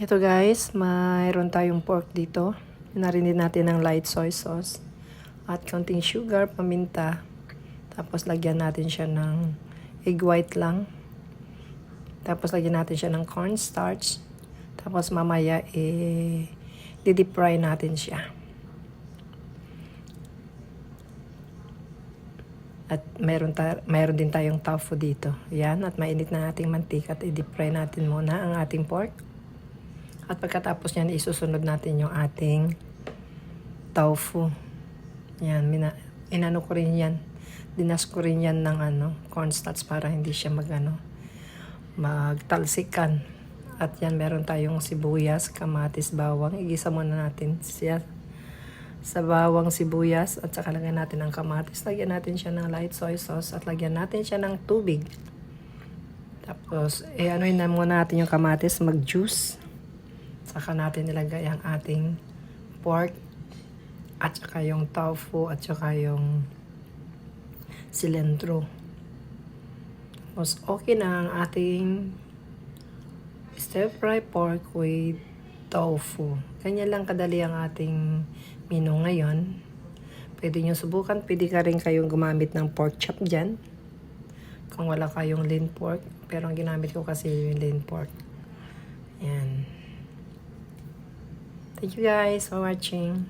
Ito guys, mayroon tayong pork dito. Narinig natin ng light soy sauce at konting sugar, paminta. Tapos lagyan natin siya ng egg white lang. Tapos lagyan natin siya ng cornstarch. Tapos mamaya di-deep fry natin siya. At mayroon din tayong tofu dito. Yan, at mainit na ating mantika at i-deep fry natin muna ang ating pork. At pagkatapos niyan, isusunod natin yung ating tofu. Yan, inano ko rin yan. Dinas ko rin yan ng cornstarch para hindi siya magtalsikan. At yan, meron tayong sibuyas, kamatis, bawang. Igisa muna natin siya sa bawang, sibuyas, at saka lagyan natin ng kamatis. Lagyan natin siya ng light soy sauce at lagyan natin siya ng tubig. Tapos, anuin na muna natin yung kamatis, mag-juice. Saka natin nilagay ang ating pork at saka yung tofu at saka yung cilantro. Tapos okay na ang ating stir fry pork with tofu. Kanya lang kadali ang ating menu ngayon. Pwede nyo subukan. Pwede ka rin kayong gumamit ng pork chop dyan. Kung wala kayong lean pork. Pero ang ginamit ko kasi yung lean pork. Yan. Thank you guys for watching.